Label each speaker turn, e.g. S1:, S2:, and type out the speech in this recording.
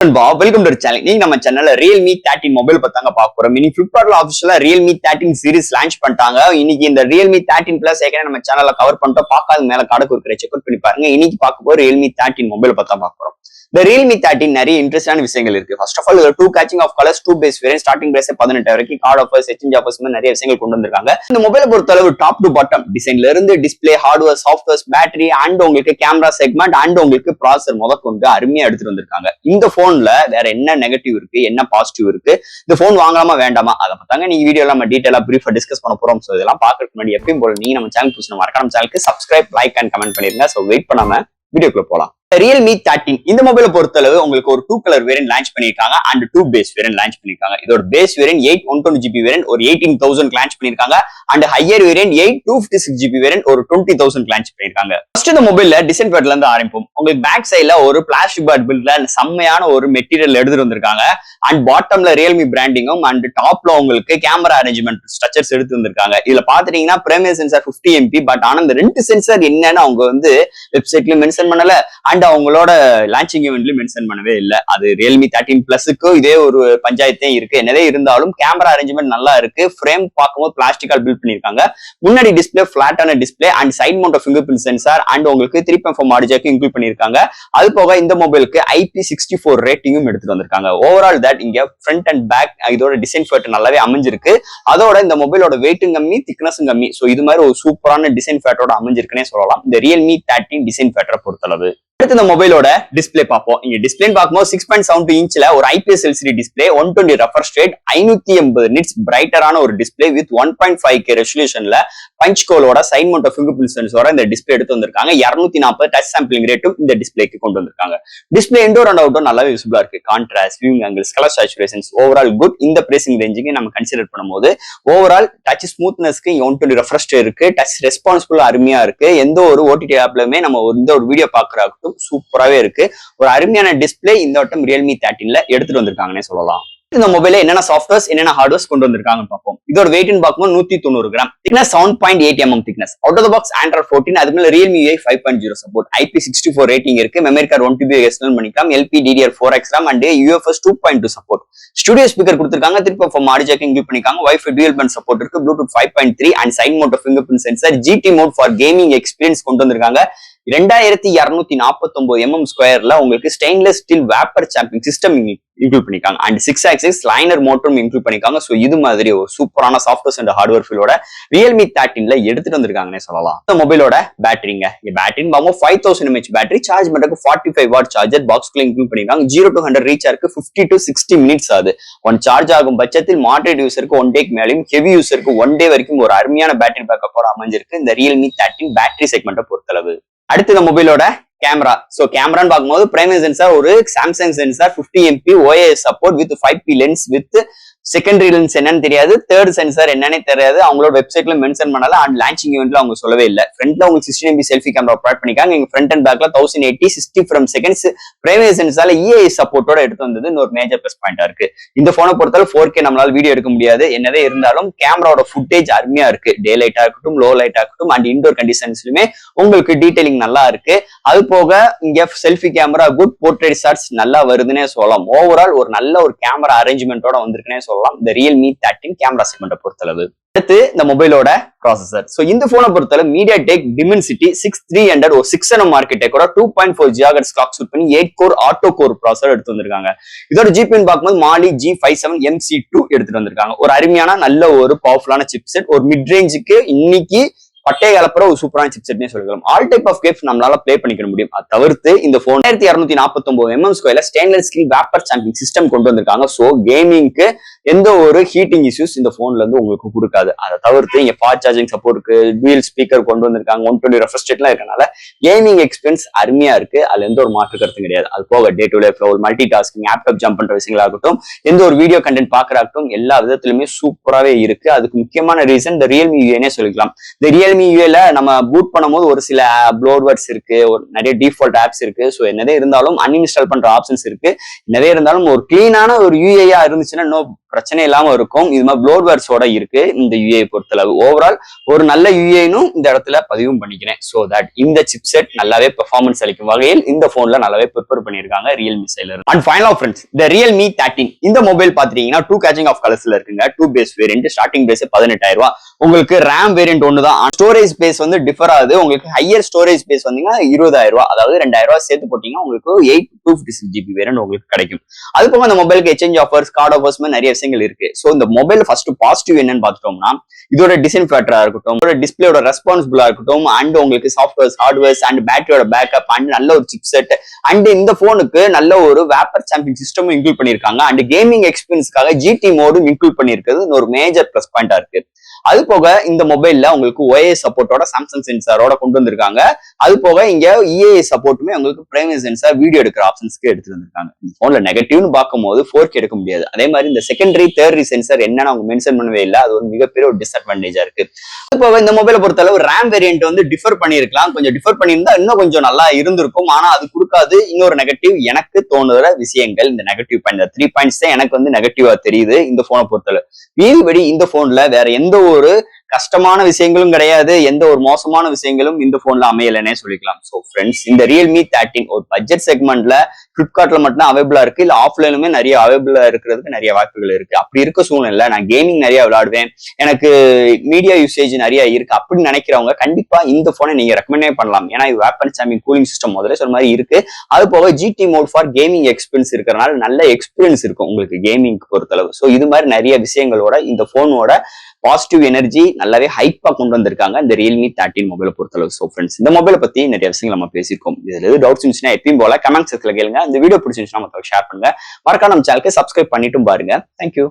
S1: Welcome to channel. நீங்க நம்ம சேனல்ல Realme 13 மொபைல் பத்தாங்க பார்க்க போறோம். இன்னைக்கு Flipkartல ஆஃபிஷியலா Realme 13 சீரிஸ் லான்ச் பண்ணிட்டாங்க. இன்னைக்கு இந்த Realme 13 Plus ஏற்கனவே நம்ம சேனல்ல கவர் பண்ணிட்டோம். பார்க்காத மேல கார்டுக்கு இருக்கிற செக் அவுட் பண்ணி பாருங்க. இன்னைக்கு பார்க்க போற Realme 13 மொபைல் பத்தா பார்க்க போறோம். இந்த Realme 13 நிறைய இன்ட்ரெஸ்டான விஷயங்கள் இருக்கு. First of all two catching of colours, two base variant, starting price 18 வரைக்கும் கார்டு ஆஃபர்ஸ், எக்ஸ்சேஞ்ச் ஆஃபர்ஸ் நிறைய விஷயங்கள் கொண்டு வந்திருக்காங்க. இந்த மொபைலை பொறுத்த அளவு டாப் டு பாட்டம் டிசைன்ல இருந்து display, hardware, software, battery and உங்களுக்கு கேமரா செக்மெண்ட் அண்ட் உங்களுக்கு ப்ராசஸர் முதற்கொண்டு அருமையா எடுத்துட்டு வந்திருக்காங்க. இந்த போன்ல வேற என்ன நெகட்டிவ் இருக்கு, என்ன பாசிட்டிவ் இருக்கு, இந்த போன் வாங்கலாமா வேண்டாமா, அதை பத்தாங்க நீங்க வீடியோல நம்ம டீடைலா பிரீஃபா டிஸ்கஸ் பண்ண போறோம். சோ இதெல்லாம் பாக்குறதுக்கு முன்னாடி எப்பயும் போல நீங்க நம்ம சேனல் புதுசா மறக்காம சேனலுக்கு சப்ஸ்கிரைப், லைக் அண்ட் கமெண்ட் பண்ணிருங்க. சோ வெயிட் பண்ணாம வீடியோக்குள்ள போலாம். Realme 13 இந்த மொபைலை பொறுத்தளவு உங்களுக்கு ஒரு 2 கலர் வேரியன்ட் லான்ச் பண்ணிருக்காங்க அண்ட் 2 பேஸ் வேரியன்ட் லான்ச் பண்ணிருக்காங்க. இதோட பேஸ் வேரியன்ட் 8 120GB வேரியன்ட் ஒரு 18,000 லான்ச் பண்ணிருக்காங்க and higher variant 8 256GB variant ஒரு 20,000 லான்ச் பண்ணிருக்காங்க. ஃபர்ஸ்ட் இந்த மொபைல்ல டிசைன் பேட்ல இருந்து ஆரம்பிப்போம். உங்களுக்கு பேக் சைடுல ஒரு பிளாஸ்டிக் பேட் பில்ட்ல செம்மையான ஒரு மெட்டீரியல் எடுத்துட்டு வந்திருக்காங்க அண்ட் பாட்டம்ல Realme பிராண்டிங்கும் அண்ட் டாப்ல உங்களுக்கு கேமரா அரேஞ்ச்மெண்ட் ஸ்ட்ரக்சர்ஸ் எடுத்து வந்திருக்காங்க. இதுல பாத்துட்டீங்கன்னா பிரைமரி சென்சார் 50MP, பட் ஆனா இந்த ரெண்டு சென்சார் என்னன்னு அவங்க வந்து வெப்சைட்ல மென்ஷன் பண்ணல அண்ட் அவங்களோட லான்ச்சிங் ஈவென்ட்லயும் மென்ஷன் பண்ணவே இல்லை. அது Realme 13 Plusக்கு இதே ஒரு பஞ்சாயத்தே இருக்கு. என்னதே இருந்தாலும் கேமரா அரேஞ்ச்மெண்ட் நல்லா இருக்கு. ஃப்ரேம் பார்க்கும்போது பிளாஸ்டிக்கால் பில்ட் பண்ணிருக்காங்க. முன்னாடி டிஸ்பிளே பிளாட்டான display and side mount finger print sensor and உங்களுக்கு 3.4 ஆடியோ ஜாக் இன்க்ளூட் பண்ணிருக்காங்க. அது போக இந்த மொபைலுக்கு IP64 ரேட்டிங்கும் எடுத்துட்டு வந்திருக்காங்க. ஓவரால் தட் இங்க ஃப்ரண்ட் அண்ட் பேக் இதோட டிசைன் ஃபேட் நல்லாவே அமைஞ்சிருக்கு. அதோட இந்த மொபைலோட வெயிட்டும் கம்மி, திக்னஸும் கம்மி. சோ இது மாதிரி ஒரு சூப்பரான டிசைன் ஃபேட்டோட அமைஞ்சிருக்குன்னே சொல்லலாம் இந்த Realme 13 டிசைன் ஃபேட்டரை பொறுத்தளவு. அடுத்து இந்த மொபைலோட டிஸ்பிளே பார்ப்போம். இங்க டிஸ்பிளே பார்க்கும்போது 6.72 இன்ச்ல ஒரு IPS LCD display, 120 refresh rate, 580 nits பிரைட்டரான ஒரு டிஸ்பிளே வித் 1.5K ரெசல்யூஷன்ல பஞ்ச் கோலோட சைட் மவுண்ட் ஃபிங்கர் பிரிண்ட் சென்சாரோட இந்த டிஸ்பிளே எடுத்து வந்திருக்காங்க. 240 டச் சாம்பிளிங் ரேட்டும் இந்த டிஸ்பிளேக்கு கொண்டு வந்திருக்காங்க. டிஸ்பிளே இன்டோர் அண்ட் அவுட்டோர் நல்லாவே விசிபிளா இருக்கு. Contrast, viewing angles, colour saturations overall good. இந்த பிரைசிங் ரேஞ்சுக்கு நம்ம கன்சிடர் பண்ணும்போது ஓவரால் டச் ஸ்மூத்னஸ்க்கு 120 ரெஃப்ரெஷ் இருக்கு. டச் ரெஸ்பான்சிபிள் அருமையா இருக்கு. எந்த ஒரு OTT ஆப்லயுமே நம்ம இந்த ஒரு வீடியோ பாக்குறாகட்டும் சூப்பராவே இருக்கு. ஒரு அருமையான டிஸ்பிளே இந்த வட்டம் Realme 13ல எடுத்துட்டு வந்திருக்காங்கன்னே சொல்லலாம். இந்த மொபைல என்னென்ன சாஃப்ட்வேர்ஸ் என்னென்ன ஹார்ட்வேர்ஸ் கொண்டு வந்திருக்காங்கன்னு பார்ப்போம். இதோட வெயிட்னு பார்க்கும்போது 190 gram, thickness 7.8mm thickness, out of the box Android 14, அது மேல Realme UI 5.0 support, IP64 rating இருக்கு, மெமரி கார்டு 1TB எக்ஸ்டர்னல் பண்ணிக்கலாம், LPDDR4X RAM and UFS 2.2 support, studio speaker கொடுத்திருக்காங்க, 3.4 ஆடியோ ஜாக் இன்க்ளூட் பண்ணிருக்காங்க, Wi-Fi dual band சப்போர்ட் இருக்கு, Bluetooth 5.3 and side mount finger print sensor, GT mode for gaming experience கொண்டு வந்திருக்காங்க. 2249mm ஸ்கொயர்ல உங்களுக்கு stainless steel vapour chamber system include பண்ணிருக்காங்க and 6 axis liner மோட்டரும் include பண்ணிருக்காங்க. So இது மாதிரி ஒரு சூப்பரான சாஃப்ட்வேர்ஸ் அண்ட் ஹார்ட்வேர் ஃபீலோட Realme 13ல எடுத்துட்டு வந்திருக்காங்கன்னே சொல்லலாம். இந்த மொபைலோட பேட்டரிங்க, பேட்டரின்னு பார்க்கும்போது 5000 mAh பேட்டரி, சார்ஜ் பண்றதுக்கு 45 வாட் சார்ஜர் பாக்ஸ்க்குள்ள இன்க்ளூட் பண்ணிருக்காங்க. 0 to 100 ரீச் ஆருக்கு 50 to 60 மினிட்ஸ் ஆகுது. ஒன் சார்ஜ் ஆகும் பட்சத்தில் மாடரேட் யூசருக்கு 1 டேக்கு மேலேயும், ஹெவி யூசருக்கு 1 டே வரைக்கும் ஒரு அருமையான பேட்டரி பேக்கப்போட அமைஞ்சிருக்கு இந்த Realme 13 பேட்டரி செக்மெண்ட்டை பொறுத்தளவு. அடுத்து இந்த மொபைலோட கேமரா. சோ கேமரான்னு பார்க்கும்போது பிரைமரி சென்சார் ஒரு Samsung sensor 50MP OIS support with 5P lens with secondary lens என்னன்னு தெரியாது, தேர்ட் சென்சார் என்னன்னே தெரியாது. அவங்களோட வெப்சைட்ல மென்ஷன் பண்ணல அண்ட் லான்ச்சிங் ஈவென்ட்ல அவங்க சொல்லவே இல்லை. ஃப்ரண்ட்ல உங்களுக்கு 16MP செல்ஃபி கேமரா ப்ரொவைட் பண்ணிருக்காங்க. இங்க ஃப்ரண்ட் அண்ட் பேக்ல 1080 60 frames செகண்ட்ஸ் பிரைமரி சென்சார்ல EIS சப்போர்ட்டோட எடுத்து வந்தது இன்னொரு மேஜர் பிளஸ் பாயிண்டா இருக்கு. இந்த போனை பொறுத்தாலும் 4K நம்மளால வீடியோ எடுக்க முடியாது. என்னதே இருந்தாலும் கேமராவோட ஃபுட்டேஜ் அருமையா இருக்கு. டே லைட்டா இருக்கட்டும், லோ லைட்டா இருக்கட்டும் அண்ட் இன்டோர் கண்டிஷன்ஸ்லுமே உங்களுக்கு டீடைலிங் நல்லா இருக்கு. அது போக இங்க selfie camera good, portrait shots நல்லா வருதுன்னே சொல்லலாம். ஓவரால் ஒரு நல்ல ஒரு கேமரா அரேஞ்ச்மெண்டோட வந்திருக்குன்னே சொல்லலாம் இந்த Realme 13 கேமரா செக்மெண்ட்டை பொறுத்தளவு. அடுத்து இந்த மொபைலோட ப்ராசஸர். சோ இந்த போனை பொறுத்தளவு MediaTek Dimensity 6300 ஒரு 6nm ஆர்க்கிடெக்டோட 2.4 GHz கிளாக் சூட் பண்ணி 8 கோர் ஆட்டோ கோர் ப்ராசஸர் எடுத்து வந்திருக்காங்க. இதோட GPU பார்க்கும்போது Mali G57 MC2 எடுத்துட்டு வந்திருக்காங்க. ஒரு அருமையான நல்ல ஒரு பவர்ஃபுல்லான சிப்செட், ஒரு மிட் ரேஞ்சுக்கு இன்னைக்கு பட்டே கலப்புற ஒரு சூப்பரான சிப்செட்னே சொல்லலாம். ஆல் டைப் ஆஃப் கேம்ஸ் நம்மளால பிளே பண்ணிக்க முடியும். அது தவிர்த்து இந்த போன் 2249mm ஸ்கொயர்ல stainless steel vapour chamber system கொண்டு வந்திருக்காங்க. சோ கேமிங்க்கு எந்த ஒரு ஹீட்டிங் இஷ்யூஸ் இந்த போன்ல இருந்து உங்களுக்கு கொடுக்காது. அதை தவிர்த்து இங்க ஃபாஸ்ட் சார்ஜிங் சப்போர்ட் இருக்கு, டூயல் ஸ்பீக்கர் கொண்டு வந்திருக்காங்க, 120 ரெஃப்ரெஷ் ரேட்லாம் இருக்கனால கேமிங் எக்ஸ்பீரியன்ஸ் அருமையா இருக்கு. அதுல எந்த ஒரு மாற்று கருத்தும் கிடையாது. அது போக டே டு லைஃப்ல ஒரு மல்டி டாஸ்கிங், லேப்டாப் ஜம்ப் பண்ற விஷயங்களாகட்டும், எந்த ஒரு வீடியோ கண்டென்ட் பாக்குறாகட்டும், எல்லா விதத்திலுமே சூப்பராகவே இருக்கு. அதுக்கு முக்கியமான ரீசன் இந்த Realme UI சொல்லிக்கலாம். இந்த Realme UI நம்ம பூட் பண்ணும்போது ஒரு சில ப்ளோர்வேர்ட்ஸ் இருக்கு, ஒரு நிறைய டிஃபால்ட் ஆப்ஸ் இருக்கு. சோ என்னதே இருந்தாலும் அன்இன்ஸ்டால் பண்ற ஆப்ஷன்ஸ் இருக்கு. என்னதே இருந்தாலும் ஒரு கிளீனான ஒரு UI இருந்துச்சுன்னா நோ பிரச்சனை இல்லாம இருக்கும். இது மாதிரி ப்ளோர்வேர்ஸோட இருக்கு இந்த யூஏ பொறுத்தளவு. ஓவரால் ஒரு நல்ல யூஏனும் இந்த இடத்துல பதிவும் பண்ணிக்கிறேன். சோ தட் இந்த சிப்செட் நல்லாவே பெர்ஃபார்மன்ஸ் அளிக்கும் வகையில் இந்த போன்ல நல்லாவே ப்ரிப்பேர் பண்ணிருக்காங்க ரியல்மி சைடுல. அண்ட் ஃபைனல் ஃப்ரெண்ட்ஸ், இந்த ரியல்மி 13 இந்த மொபைல் பாத்தீங்கன்னா 2 கேச்சிங் ஆஃப் கலர்ஸ்ல இருக்குங்க. 2 பேஸ் வேரியன்ட், ஸ்டார்டிங் பேஸ் 18,000 ரூபாய். உங்களுக்கு ரேம் வேரியன்ட் ஒன்று தான். ஸ்டோரேஜ் ஸ்பேஸ் வந்து டிஃபர் ஆகுது. உங்களுக்கு ஹையர் ஸ்டோரேஜ் ஸ்பேஸ் வந்தீங்கன்னா 20,000 ரூபாய், அதாவது 2,000 ரூபாய் சேர்த்து போட்டீங்கன்னா உங்களுக்கு 8/256GB வேரியன்ட் உங்களுக்கு கிடைக்கும். அது போக அந்த மொபைலுக்கு எக்ஸ்சேஞ்ச் ஆஃபர்ஸ், கார்டு ஆஃபர்ஸ் நிறைய விஷயங்கள் இருக்கு. சோ இந்த மொபைல் ஃபர்ஸ்ட் பாசிட்டிவ் என்னன்னு பார்த்துட்டோம்னா, இதோட டிசைன் ஃபேக்டரா இருக்கட்டும், டிஸ்பிளேயோட ரெஸ்பான்சிபிளா இருக்கட்டும், அண்ட் உங்களுக்கு சாஃப்ட்வேர்ஸ், ஹார்ட்வேர்ஸ் அண்ட் பேட்டரியோட பேக்கப் அண்ட் நல்ல ஒரு சிப்செட் அண்ட் இந்த போனுக்கு நல்ல ஒரு வேப்பர் சாம்பியன் சிஸ்டமும் இன்க்ளூட் பண்ணிருக்காங்க. அண்ட் கேமிங் எக்ஸ்பீரியன்ஸ்க்காக ஜிடி மோடும் இன்க்ளூட் பண்ணிருக்கிறது ஒரு மேஜர் பிளஸ் பாயிண்டா இருக்கு. அது போக இந்த மொபைல்ல உங்களுக்கு OIS சப்போர்ட்டோட சாம்சங் சென்சாரோட கொண்டு வந்திருக்காங்க. அது போக இங்க EAI சப்போர்ட்டுமே உங்களுக்கு பிரைமரி சென்சார் வீடியோ எடுக்கிற ஆப்ஷன்ஸ்க்கு எடுத்து வந்திருக்காங்க. இந்த போன்ல நெகட்டிவ்னு பார்க்கும்போது 4K எடுக்க முடியாது. அதே மாதிரி இந்த செகண்டரி தேர்டரி சென்சார் என்னன்னு அவங்க மென்ஷன் பண்ணவே இல்லை. அது ஒரு மிகப்பெரிய ஒரு டிஸ்அட்வான்டேஜா இருக்கு. அது போக இந்த மொபைலை பொறுத்தளவு ரேம் வேரியன்ட் வந்து டிஃபர் பண்ணிருக்கலாம். கொஞ்சம் டிஃபர் பண்ணியிருந்தா இன்னும் கொஞ்சம் நல்லா இருந்திருக்கும். ஆனா அது கொடுக்காது. இன்னொரு நெகட்டிவ் எனக்கு தோணுற விஷயங்கள், இந்த நெகட்டிவ் பாயிண்ட் 3 பாயிண்ட்ஸ் தான் எனக்கு வந்து நெகட்டிவா தெரியுது இந்த போனை பொறுத்தளவு. மீதிபடி இந்த போன்ல வேற எந்த ஒரு கஷ்டமான விஷயங்களும் கிடையாது, எந்த ஒரு மோசமான விஷயங்களும் இந்த போன்ல அமையலன்னே சொல்லிக்கலாம். சோ ஃப்ரெண்ட்ஸ், இந்த ரியல்மி 13 ஒரு பட்ஜெட் செக்மெண்ட்ல பிளிப்கார்ட்ல மட்டும் தான் அவைபிளா இருக்கு, இல்ல ஆஃப்லைனுமே நிறைய அவைபிளா இருக்கிறதுக்கு நிறைய வாய்ப்புகள் இருக்கு. அப்படி இருக்க சூழ்நிலை நான் கேமிங் நிறைய விளையாடுவேன், எனக்கு மீடியா யூசேஜ் நிறைய இருக்கு அப்படின்னு நினைக்கிறவங்க கண்டிப்பா இந்த போனை நீங்க ரெக்கமெண்டே பண்ணலாம். ஏன்னா இது வேப்பன் சாம்பியன் கூலிங் சிஸ்டம் முதல்ல சொன்ன மாதிரி இருக்கு. அது போக GT mode for gaming experience இருக்கிறனால நல்ல எக்ஸ்பீரியன்ஸ் இருக்கும் உங்களுக்கு கேமிங் பொறுத்தளவு. சோ இது மாதிரி நிறைய விஷயங்களோட இந்த போனோட பாசிட்டிவ் எனர்ஜி நல்லாவே ஹைப்பா கொண்டு வந்திருக்காங்க இந்த ரியல்மி 13 மொபைலை பொறுத்தளவு. சோ ஃப்ரெண்ட்ஸ், இந்த மொபைலை பத்தி நிறைய விஷயங்கள் நம்ம பேசியிருக்கோம். இதுல எது டவுட்ஸ் இருந்துச்சுன்னா எப்பயும் போல கமெண்ட் செக்ஷன்ல கேளுங்க. இந்த வீடியோ பிடிச்சிருந்துச்சுன்னா மத்தவங்க ஷேர் பண்ணுங்க. மறக்காம நம்ம சேனலுக்கு சப்ஸ்கிரைப் பண்ணிட்டும் பாருங்க. தேங்க்யூ.